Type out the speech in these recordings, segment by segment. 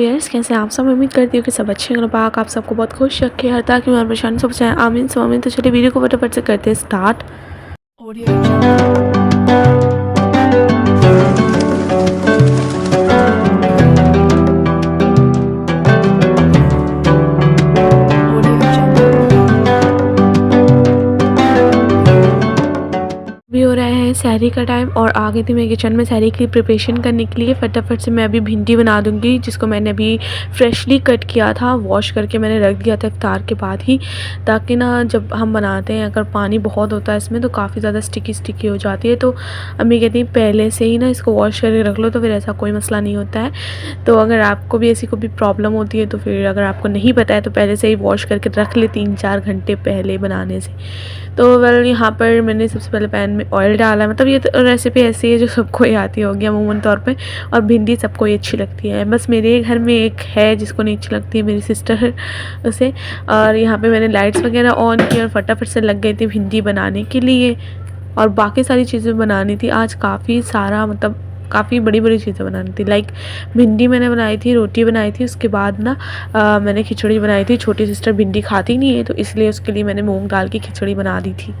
Viewers, कैसे हैं आप सब। उम्मीद करती हूँ कि सब अच्छे हैं। पाक आप सबको बहुत खुश रखे, हर तरह की हमारी परेशानी सब चाहे आमीन सो आमीन। तो चलिए वीडियो को फटाफट से करते हैं स्टार्ट। भी हो रहा है सहरी का टाइम और आ गई थी मैं किचन में सहरी की प्रिपरेशन करने के लिए। फटाफट से मैं अभी भिंडी बना दूंगी, जिसको मैंने अभी फ्रेशली कट किया था, वॉश करके मैंने रख दिया था इफ्तार के बाद ही, ताकि ना जब हम बनाते हैं अगर पानी बहुत होता है इसमें तो काफ़ी ज़्यादा स्टिकी हो जाती है। तो अम्मी कहती हैं पहले से ही ना इसको वॉश करके रख लो, तो फिर ऐसा कोई मसला नहीं होता है। तो अगर आपको भी ऐसी कोई प्रॉब्लम होती है तो फिर अगर आपको नहीं पता है तो पहले से ही वॉश करके रख ले 3-4 घंटे पहले बनाने से। तो वेल यहाँ पर मैंने सबसे पहले पैन में ऑयल डाला। मतलब ये तो रेसिपी ऐसी है जो सबको ही आती होगी अमूमन तौर पे, और भिंडी सबको ही अच्छी लगती है। बस मेरे घर में एक है जिसको नहीं अच्छी लगती है, मेरी सिस्टर उसे। और यहाँ पे मैंने लाइट्स वगैरह ऑन की और फटाफट से लग गई थी भिंडी बनाने के लिए। और बाकी सारी चीज़ें बनानी थी आज, काफ़ी सारा मतलब काफ़ी बड़ी बड़ी चीज़ें बनानी थी। लाइक भिंडी मैंने बनाई थी, रोटी बनाई थी, उसके बाद ना मैंने खिचड़ी बनाई थी। छोटी सिस्टर भिंडी खाती नहीं है तो इसलिए उसके लिए मैंने मूंग दाल की खिचड़ी बना दी थी।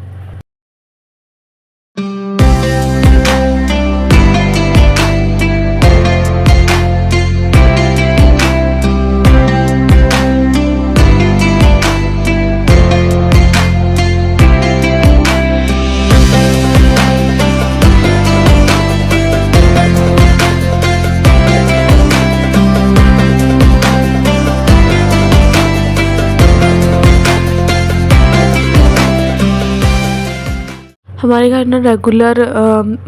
हमारे घर ना रेगुलर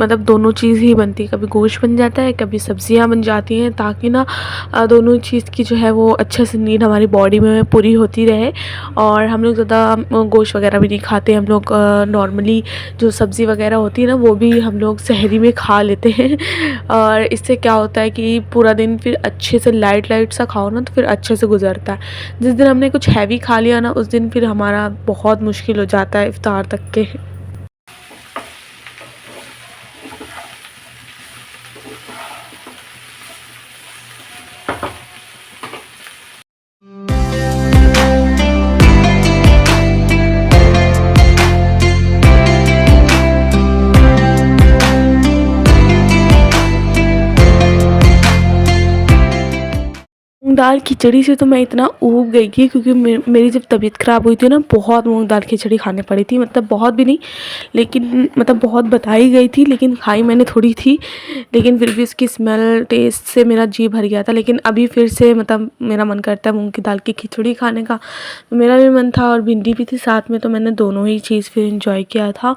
मतलब दोनों चीज़ ही बनती है, कभी गोश्त बन जाता है, कभी सब्जियां बन जाती हैं, ताकि ना दोनों चीज़ की जो है वो अच्छे से नीड हमारी बॉडी में पूरी होती रहे। और हम लोग ज़्यादा गोश्त वगैरह भी नहीं खाते, हम लोग नॉर्मली जो सब्ज़ी वगैरह होती है ना वो भी हम लोग सहरी में खा लेते हैं। और इससे क्या होता है कि पूरा दिन फिर अच्छे से लाइट सा खाओ ना तो फिर अच्छे से गुजरता है। जिस दिन हमने कुछ हैवी खा लिया ना उस दिन फिर हमारा बहुत मुश्किल हो जाता है इफ्तार तक के। मूँग दाल खिचड़ी से तो मैं इतना ऊब गई थी, क्योंकि मेरी जब तबीयत ख़राब हुई थी ना बहुत मूँग दाल खिचड़ी खानी पड़ी थी। मतलब बहुत भी नहीं, लेकिन मतलब बहुत बताई गई थी, लेकिन खाई मैंने थोड़ी थी। लेकिन फिर भी उसकी स्मेल टेस्ट से मेरा जी भर गया था। लेकिन अभी फिर से मतलब मेरा मन करता है मूँग की दाल की खिचड़ी खाने का। तो मेरा भी मन था और भिंडी भी थी साथ में, तो मैंने दोनों ही चीज़ फिर इंजॉय किया था।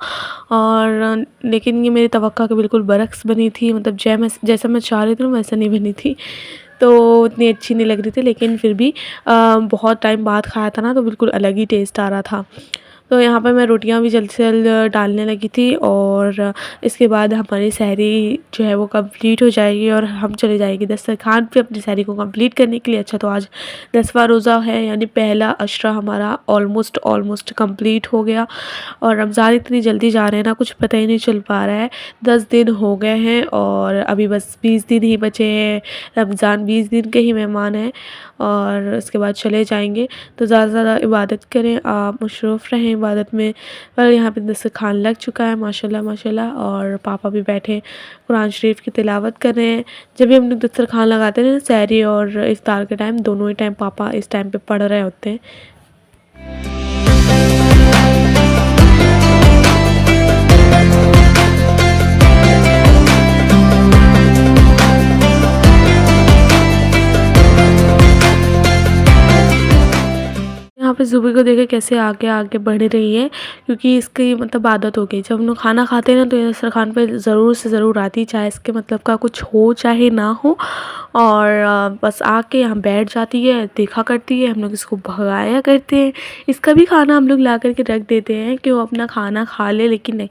और लेकिन ये मेरी तवक्का के बिल्कुल बरक्स बनी थी। मतलब जैसा मैं चाह रही थी वैसा नहीं बनी थी, तो उतनी अच्छी नहीं लग रही थी। लेकिन फिर भी बहुत टाइम बाद खाया था ना तो बिल्कुल अलग ही टेस्ट आ रहा था। तो यहाँ पर मैं रोटियां भी जल्द से जल्द डालने लगी थी, और इसके बाद हमारी सहरी जो है वो कंप्लीट हो जाएगी और हम चले जाएंगे दस्तरखान पे अपनी सहरी को कंप्लीट करने के लिए। अच्छा, तो आज 10वां रोज़ा है, यानी पहला अशरा हमारा ऑलमोस्ट कंप्लीट हो गया। और रमज़ान इतनी जल्दी जा रहे हैं ना, कुछ पता ही नहीं चल पा रहा है। 10 दिन हो गए हैं और अभी बस 20 दिन ही बचे हैं। रमज़ान 20 दिन के ही मेहमान हैं और उसके बाद चले जाएंगे। तो ज़्यादा से ज़्यादा इबादत करें, आप मशरूफ़ रहें इबादत में। पर यहाँ पे दस्तरखान लग चुका है माशाल्लाह माशाल्लाह, और पापा भी बैठे कुरान शरीफ की तिलावत कर रहे हैं। जब भी हम लोग दस्तरखान लगाते हैं ना सहरी और इफ्तार के टाइम, दोनों ही टाइम पापा इस टाइम पे पढ़ रहे होते हैं। यहाँ पे ज़ुबी को देखे कैसे आगे आगे बढ़ रही है, क्योंकि इसकी मतलब आदत हो गई। जब हम लोग खाना खाते हैं ना तो ये दस्तरखान पे ज़रूर से ज़रूर आती, चाहे इसके मतलब का कुछ हो चाहे ना हो। और बस आके यहाँ बैठ जाती है, देखा करती है, हम लोग इसको भगाया करते हैं। इसका भी खाना हम लोग ला करके रख देते हैं कि वो अपना खाना खा ले, लेकिन नहीं,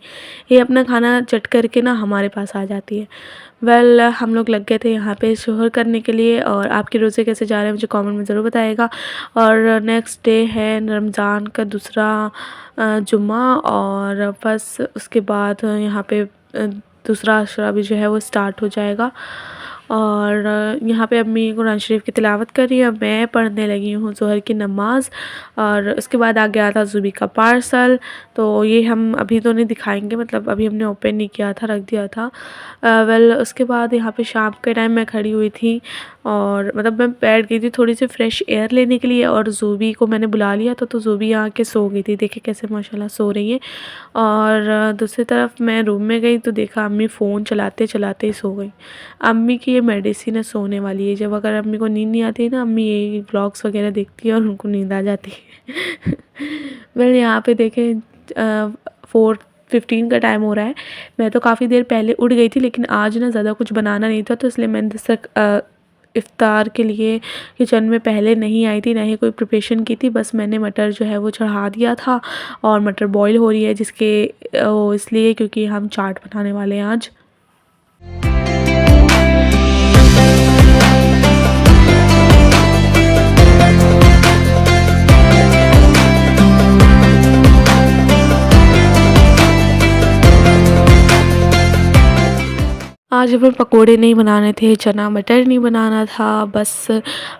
ये अपना खाना चट करके ना हमारे पास आ जाती है। वेल हम लोग लग गए थे यहाँ पे शोहर करने के लिए। और आपके रोज़े कैसे जा रहे हैं मुझे कमेंट में ज़रूर बताइएगा। और नेक्स्ट डे है रमज़ान का दूसरा जुम्मा, और बस उसके बाद यहाँ पे दूसरा अशरा भी जो है वो स्टार्ट हो जाएगा। और यहाँ पे अम्मी कुरान शरीफ की तिलावत कर रही है, मैं पढ़ने लगी हूँ ज़ोहर की नमाज़। और उसके बाद आ गया था ज़ुबी का पार्सल, तो ये हम अभी तो नहीं दिखाएंगे, मतलब अभी हमने ओपन नहीं किया था, रख दिया था। वेल उसके बाद यहाँ पे शाम के टाइम मैं खड़ी हुई थी और मतलब मैं बैठ गई थी थोड़ी सी फ्रेश एयर लेने के लिए, और ज़ूबी को मैंने बुला लिया था, तो ज़ूबी आके सो गई थी। देखिए कैसे माशाल्लाह सो रही है। और दूसरी तरफ मैं रूम में गई तो देखा अम्मी फ़ोन चलाते चलाते ही सो गई। अम्मी की ये मेडिसिन है सोने वाली है, जब अगर अम्मी को नींद नहीं आती है ना, अम्मी यही व्लॉग्स वगैरह देखती है और उनको नींद आ जाती है। वेल यहाँ पे देखें 4:15 का टाइम हो रहा है। मैं तो काफ़ी देर पहले उठ गई थी, लेकिन आज ना ज़्यादा कुछ बनाना नहीं था, तो इसलिए मैंने इफ़्तार के लिए किचन में पहले नहीं आई थी, ना ही कोई प्रिपरेशन की थी। बस मैंने मटर जो है वो चढ़ा दिया था और मटर बॉईल हो रही है, जिसके इसलिए क्योंकि हम चाट बनाने वाले हैं आज। आज हमें पकोड़े नहीं बनाने थे, चना मटर नहीं बनाना था, बस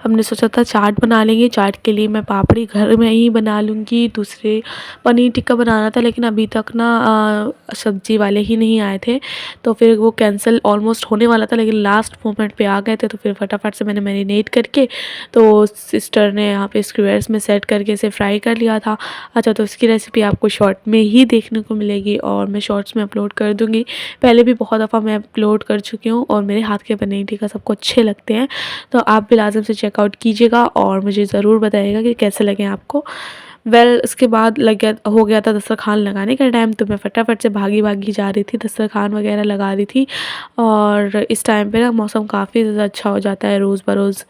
हमने सोचा था चाट बना लेंगे। चाट के लिए मैं पापड़ी घर में ही बना लूँगी। दूसरे पनीर टिक्का बनाना था, लेकिन अभी तक ना सब्ज़ी वाले ही नहीं आए थे, तो फिर वो कैंसिल ऑलमोस्ट होने वाला था, लेकिन लास्ट मोमेंट पे आ गए थे, तो फिर फटाफट से मैंने मैरिनेट करके, तो सिस्टर ने यहाँ पे स्क्वेयर्स में सेट करके इसे फ्राई कर लिया था। अच्छा, तो इसकी रेसिपी आपको शॉर्ट में ही देखने को मिलेगी और मैं शॉर्ट्स में अपलोड कर दूँगी। पहले भी बहुत दफ़ा मैं अपलोड कर चुकी हूँ और मेरे हाथ के पनीर टिक्का सबको अच्छे लगते हैं, तो आप भी लाज़िम से चेकआउट कीजिएगा और मुझे ज़रूर बताइएगा कि कैसे लगे आपको। वेल उसके बाद हो गया था दस्तरखान लगाने का टाइम, तो मैं फटाफट से भागी जा रही थी, दस्तरखान वगैरह लगा रही थी। और इस टाइम पे ना मौसम काफ़ी ज़्यादा अच्छा हो जाता है रोज़ बरोज़,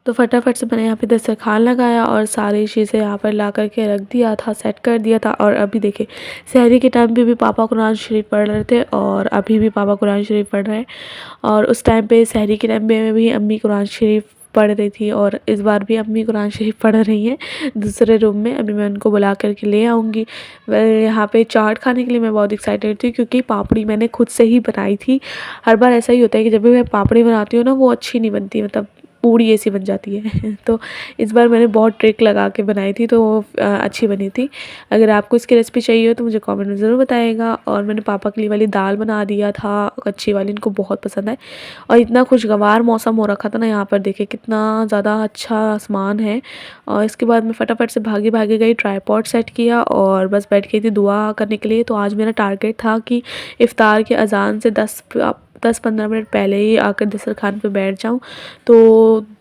तो फटाफट से मैंने यहाँ पे दस्तरखान लगाया और सारी चीज़ें यहाँ पर ला कर के रख दिया था, सेट कर दिया था। और अभी देखिए सहरी के टाइम पे भी पापा कुरान शरीफ पढ़ रहे थे और अभी भी पापा कुरान शरीफ पढ़ रहे हैं, और उस टाइम पे सहरी के टाइम पे भी अम्मी कुरान शरीफ पढ़ रही थी, और इस बार भी अम्मी कुरान शरीफ पढ़ रही हैं दूसरे रूम में। अभी मैं उनको बुला करके ले आऊँगी। वेल यहाँ पे चाट खाने के लिए मैं बहुत एक्साइटेड थी, क्योंकि पापड़ी मैंने खुद से ही बनाई थी। हर बार ऐसा ही होता है कि जब भी मैं पापड़ी बनाती हूँ ना, वो अच्छी नहीं बनती, मतलब पूड़ी ऐसी बन जाती है। तो इस बार मैंने बहुत ट्रिक लगा के बनाई थी, तो वो अच्छी बनी थी। अगर आपको इसकी रेसिपी चाहिए हो तो मुझे कमेंट में ज़रूर बताइएगा। और मैंने पापा के लिए वाली दाल बना दिया था, कच्ची वाली, इनको बहुत पसंद है। और इतना खुशगवार मौसम हो रखा था ना, यहाँ पर देखिए कितना ज़्यादा अच्छा आसमान है। और इसके बाद मैं फटाफट से भागी गई, ट्राईपॉड सेट किया और बस बैठ गई थी दुआ करने के लिए। तो आज मेरा टारगेट था कि इफ़्तार के अज़ान से 10-15 मिनट पहले ही आकर दस्तरखान पे बैठ जाऊं, तो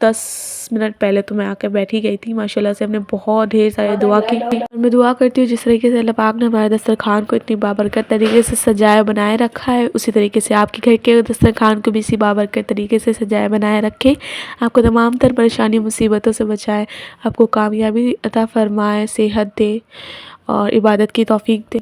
10 मिनट पहले तो मैं आकर बैठ ही गई थी। माशाल्लाह से हमने बहुत ढेर सारी दुआ की। और मैं दुआ करती हूँ जिस तरीके से अल्लाह पाक ने हमारे दस्तरखान को इतनी बाबरकत तरीके से सजाया बनाए रखा है, उसी तरीके से आपके घर के दस्तरखान को भी इसी बाबरकत तरीके से सजाया बनाए रखे, आपको तमाम तर परेशानी मुसीबतों से बचाए, आपको कामयाबी अता फ़रमाए, सेहत दे और इबादत की तौफीक दे।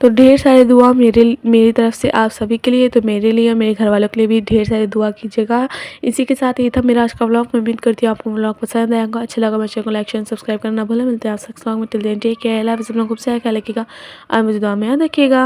तो ढेर सारी दुआ मेरी तरफ से आप सभी के लिए, तो मेरे लिए मेरे घर वालों के लिए भी ढेर सारी दुआ कीजिएगा। इसी के साथ ये था मेरा आज का व्लॉग। मैं उम्मीद करती हूँ आपको व्लॉग पसंद आएगा, अच्छा लगा। मेरे चैनल को लाइक शेयर सब्सक्राइब करना ना भूलें। मिलते हैं आप व्लॉग में। Till then take care, love, सब लोग खूब सारा ख्याल रखिएगा और मुझे दुआ में याद रखिएगा।